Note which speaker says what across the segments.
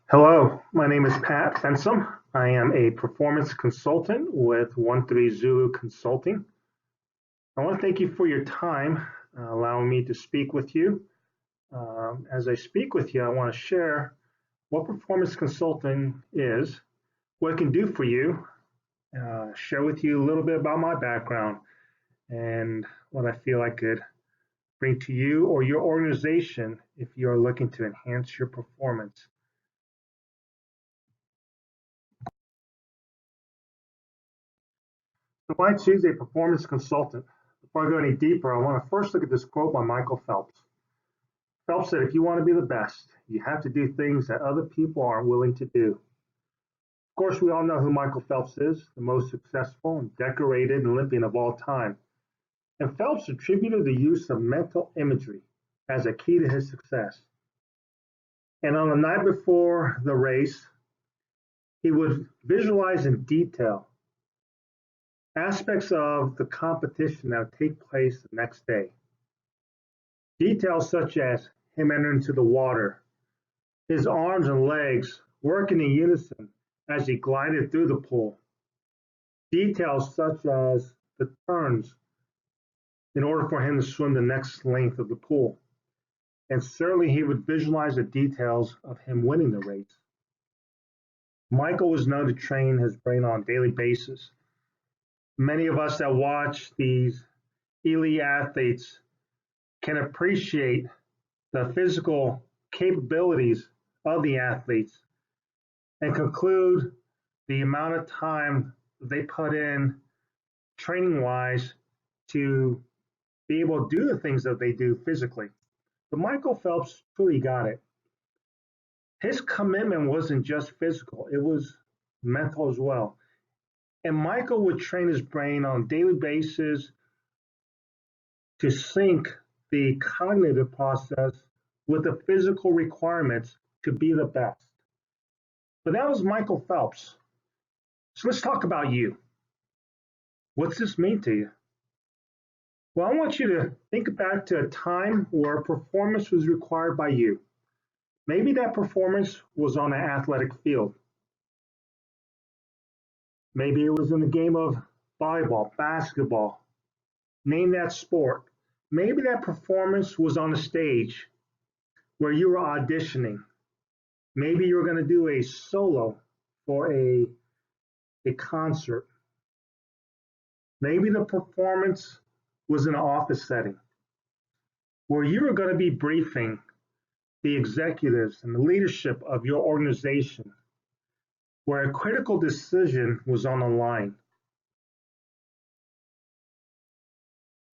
Speaker 1: Hello, my name is Pat Fensom. I am a performance consultant with ONE3ZULU Consulting. I want to thank you for your time, allowing me to speak with you. As I speak with you, I want to share what performance consulting is, what it can do for you, share with you a little bit about my background and what I feel I could bring to you or your organization if you are looking to enhance your performance. So why choose a performance consultant? Before I go any deeper, I want to first look at this quote by Michael Phelps. Phelps said, if you want to be the best, you have to do things that other people aren't willing to do. Of course, we all know who Michael Phelps is, the most successful and decorated Olympian of all time. And Phelps attributed the use of mental imagery as a key to his success. And on the night before the race, he would visualize in detail aspects of the competition that would take place the next day. Details such as him entering into the water, his arms and legs working in unison as he glided through the pool. Details such as the turns in order for him to swim the next length of the pool. And certainly he would visualize the details of him winning the race. Michael was known to train his brain on a daily basis. Many of us that watch these elite athletes can appreciate the physical capabilities of the athletes and conclude the amount of time they put in training wise to be able to do the things that they do physically. But Michael Phelps truly got it. His commitment wasn't just physical, it was mental as well. And Michael would train his brain on a daily basis to sync the cognitive process with the physical requirements to be the best. But that was Michael Phelps. So let's talk about you. What's this mean to you? Well, I want you to think back to a time where performance was required by you. Maybe that performance was on an athletic field. Maybe it was in the game of volleyball, basketball. Name that sport. Maybe that performance was on a stage where you were auditioning. Maybe you were going to do a solo for a concert. Maybe the performance was in an office setting where you were going to be briefing the executives and the leadership of your organization, where a critical decision was on the line.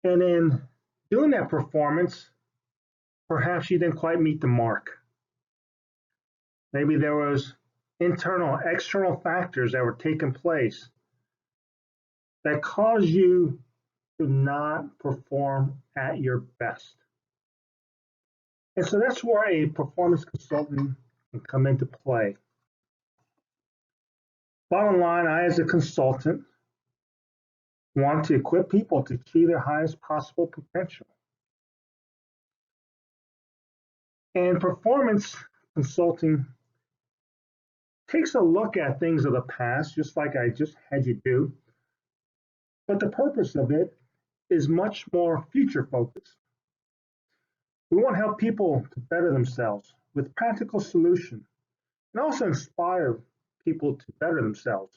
Speaker 1: And in doing that performance, perhaps you didn't quite meet the mark. Maybe there was internal, external factors that were taking place that caused you to not perform at your best. And so that's where a performance consultant can come into play. Bottom line, I, as a consultant, want to equip people to achieve their highest possible potential. And performance consulting takes a look at things of the past, just like I just had you do. But the purpose of it is much more future focused. We want to help people to better themselves with practical solutions and also inspire people to better themselves.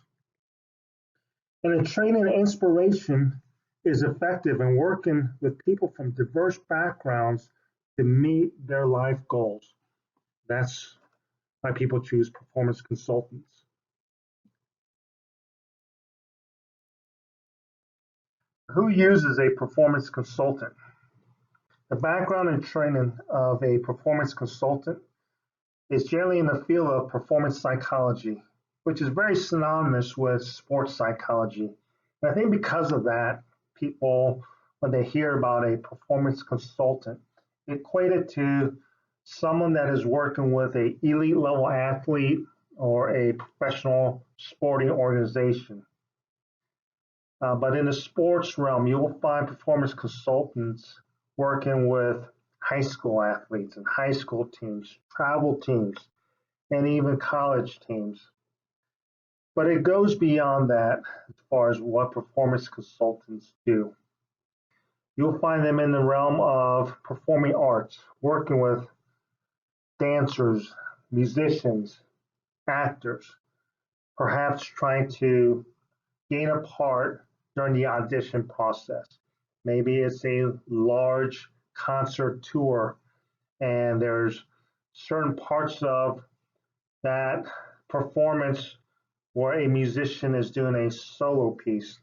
Speaker 1: And the training and inspiration is effective in working with people from diverse backgrounds to meet their life goals. That's why people choose performance consultants. Who uses a performance consultant? The background and training of a performance consultant is generally in the field of performance psychology, which is very synonymous with sports psychology. And I think because of that, people, when they hear about a performance consultant, equate it to someone that is working with an elite level athlete or a professional sporting organization. But in the sports realm, you will find performance consultants working with high school athletes and high school teams, travel teams, and even college teams. But it goes beyond that as far as what performance consultants do. You'll find them in the realm of performing arts, working with dancers, musicians, actors, perhaps trying to gain a part during the audition process. Maybe it's a large concert tour and there's certain parts of that performance where a musician is doing a solo piece.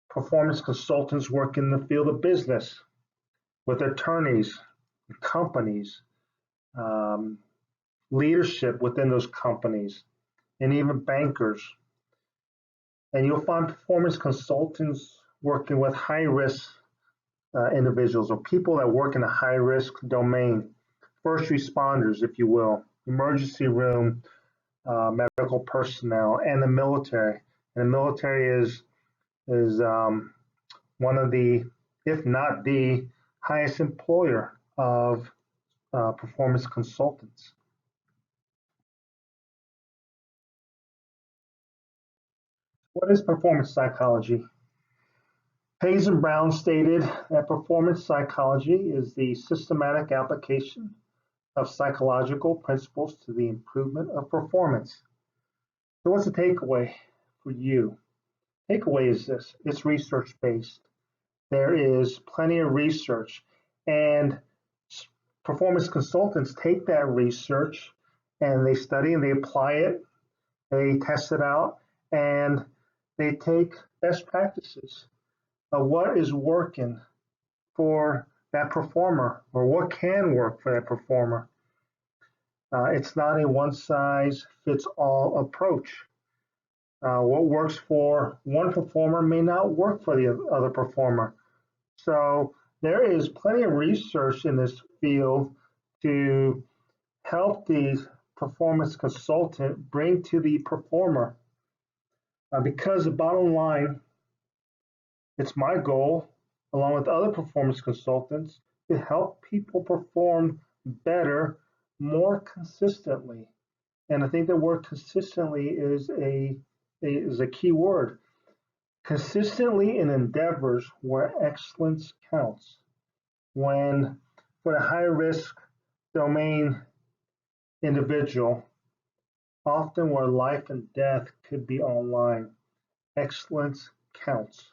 Speaker 1: Performance consultants work in the field of business with attorneys, companies, um, leadership within those companies, and even bankers. And you'll find performance consultants working with high risk individuals or people that work in a high risk domain, first responders, if you will, emergency room medical personnel, and the military. And the military is one of the, if not the highest employer of performance consultants. What is performance psychology? Hayes and Brown stated that performance psychology is the systematic application of psychological principles to the improvement of performance. So, what's the takeaway for you? Takeaway is this: it's research based. There is plenty of research, and performance consultants take that research and they study and they apply it, they test it out, and they take best practices of what is working for that performer or what can work for that performer. It's not a one size fits all approach. What works for one performer may not work for the other performer. So there is plenty of research in this field to help the performance consultant bring to the performer. Because the bottom line, it's my goal, along with other performance consultants, to help people perform better more consistently. And I think the word consistently is a key word. Consistently in endeavors where excellence counts. When for a high risk domain individual, often where life and death could be online, excellence counts.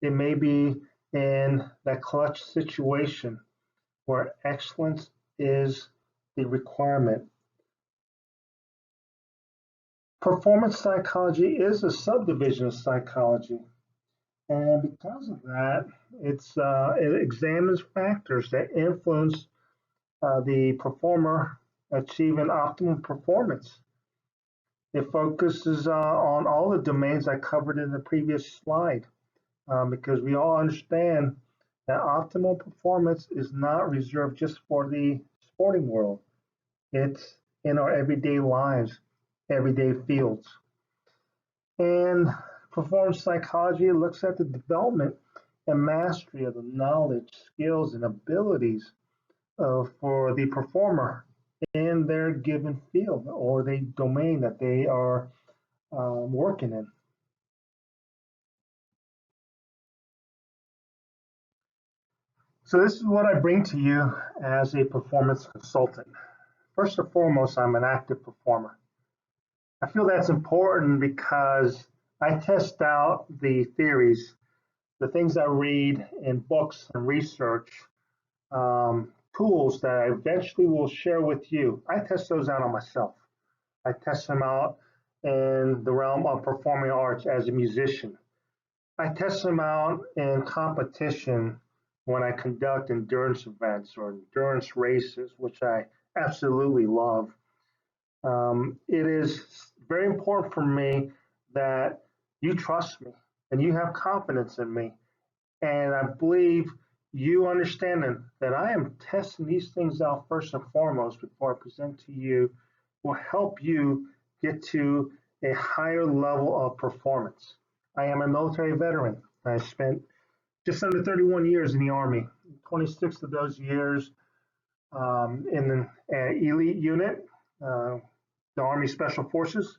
Speaker 1: It may be in that clutch situation where excellence is the requirement. Performance psychology is a subdivision of psychology. And because of that, it examines factors that influence the performer achieving optimal performance. It focuses on all the domains I covered in the previous slide because we all understand that optimal performance is not reserved just for the sporting world. It's in our everyday lives, everyday fields. And performance psychology looks at the development and mastery of the knowledge, skills, and abilities for the performer in their given field or the domain that they are working in. So, this is what I bring to you as a performance consultant. First and foremost, I'm an active performer. I feel that's important because I test out the theories, the things I read in books and research, tools that I eventually will share with you. I test those out on myself. I test them out in the realm of performing arts as a musician. I test them out in competition when I conduct endurance events or endurance races, which I absolutely love. It is very important for me that you trust me and you have confidence in me. And I believe you understanding that I am testing these things out first and foremost before I present to you will help you get to a higher level of performance. I am a military veteran. I spent just under 31 years in the Army, 26 of those years in an elite unit, uh, the Army Special Forces.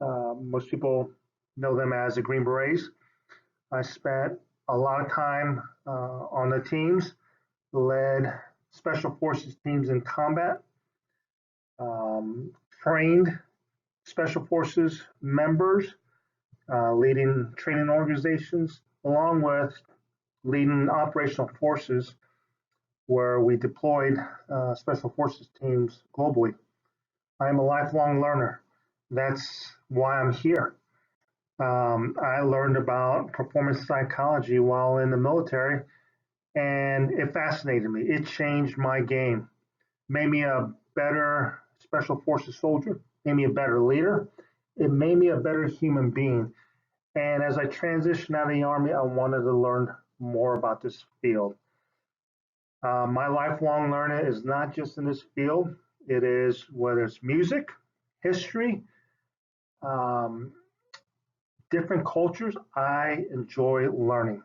Speaker 1: Most people know them as the Green Berets. I spent a lot of time on the teams, led Special Forces teams in combat, um, trained Special Forces members, leading training organizations, along with leading operational forces where we deployed Special Forces teams globally. I am a lifelong learner. That's why I'm here. I learned about performance psychology while in the military, and it fascinated me. It changed my game, made me a better Special Forces soldier, made me a better leader. It made me a better human being. And as I transitioned out of the Army, I wanted to learn more about this field. My lifelong learning is not just in this field, it is whether it's music, history, um, different cultures. I enjoy learning.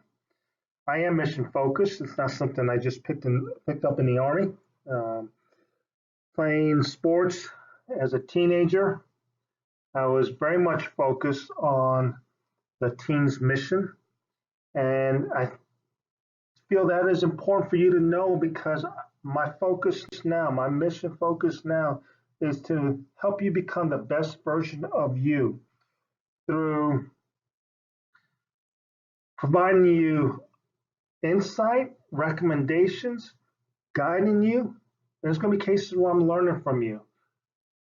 Speaker 1: I am mission focused. It's not something I just picked up in the Army. Um, Playing sports as a teenager, I was very much focused on the team's mission. And I feel that is important for you to know because my focus now, my mission focus now, is to help you become the best version of you through providing you insight, recommendations, guiding you. There's going to be cases where I'm learning from you,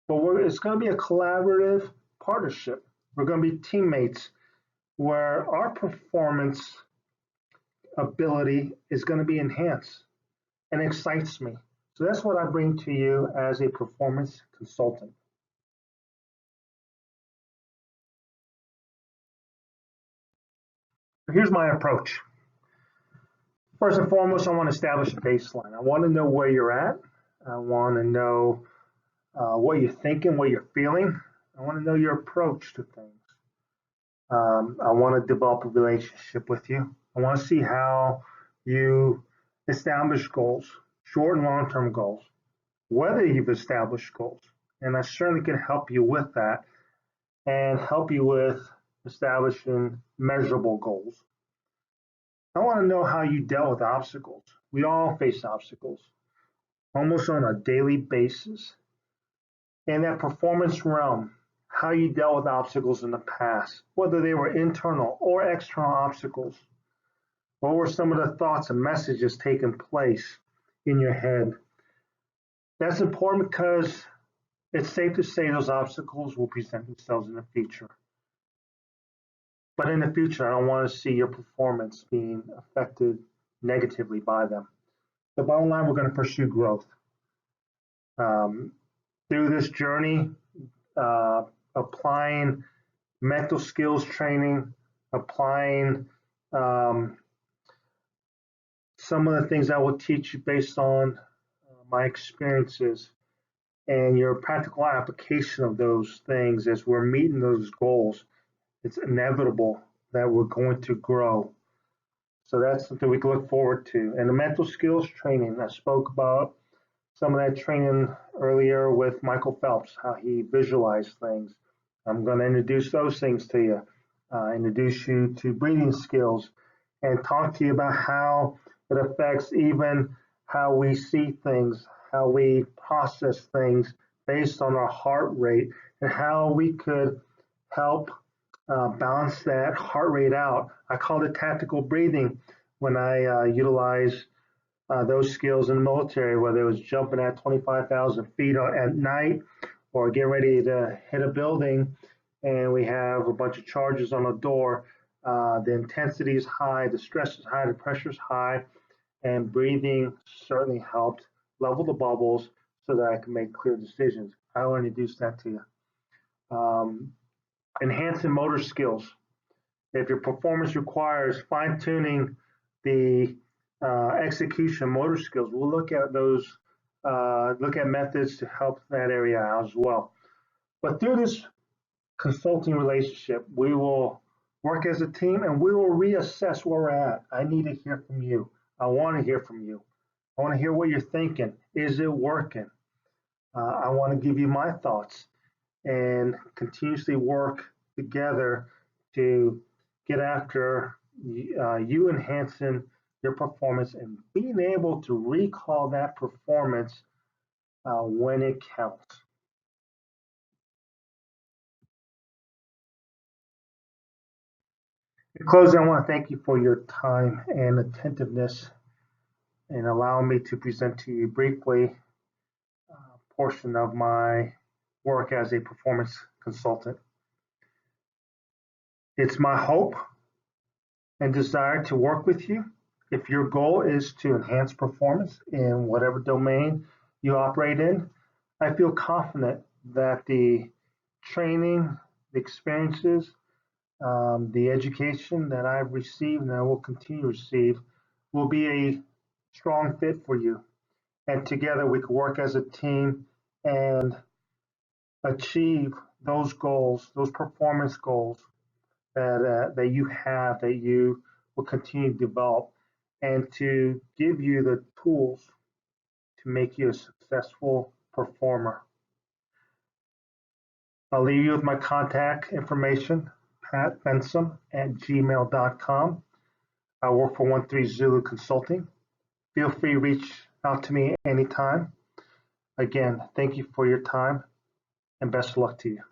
Speaker 1: but it's going to be a collaborative partnership. We're going to be teammates where our performance ability is going to be enhanced and excites me. So that's what I bring to you as a performance consultant. Here's my approach. First and foremost, I want to establish a baseline. I want to know where you're at. I want to know what you're thinking, what you're feeling. I want to know your approach to things. I want to develop a relationship with you. I want to see how you establish goals, short and long term goals, whether you've established goals. And I certainly can help you with that and help you with establishing measurable goals. I want to know how you dealt with obstacles. We all face obstacles almost on a daily basis. In that performance realm, how you dealt with obstacles in the past, whether they were internal or external obstacles. What were some of the thoughts and messages taking place in your head? That's important because it's safe to say those obstacles will present themselves in the future. But in the future, I don't want to see your performance being affected negatively by them. The bottom line, we're going to pursue growth. Um, Through this journey, uh, applying mental skills training, applying some of the things I will teach you based on my experiences and your practical application of those things as we're meeting those goals. It's inevitable that we're going to grow. So that's something we can look forward to. And the mental skills training, I spoke about some of that training earlier with Michael Phelps, how he visualized things. I'm going to introduce those things to you, introduce you to breathing skills, and talk to you about how it affects even how we see things, how we process things based on our heart rate, and how we could help balance that heart rate out. I call it tactical breathing when I utilize those skills in the military, whether it was jumping at 25,000 feet at night or getting ready to hit a building and we have a bunch of charges on the door. The intensity is high, the stress is high, the pressure is high, and breathing certainly helped level the bubbles so that I can make clear decisions. I will introduce that to you. Enhancing motor skills. If your performance requires fine tuning the execution motor skills, we'll look at those, look at methods to help that area out as well. But through this consulting relationship, we will work as a team and we will reassess where we're at. I need to hear from you. I want to hear from you. I want to hear what you're thinking. Is it working? I want to give you my thoughts and continuously work together to get after you enhancing your performance and being able to recall that performance when it counts. In closing, I want to thank you for your time and attentiveness and allowing me to present to you briefly a portion of my work as a performance consultant. It's my hope and desire to work with you. If your goal is to enhance performance in whatever domain you operate in, I feel confident that the training, the experiences, the education that I've received and I will continue to receive will be a strong fit for you. And together we can work as a team and achieve those goals, those performance goals that you have, that you will continue to develop, and to give you the tools to make you a successful performer. I'll leave you with my contact information, patfensom@gmail.com. I work for ONE3ZULU Consulting. Feel free to reach out to me anytime. Again, thank you for your time and best of luck to you.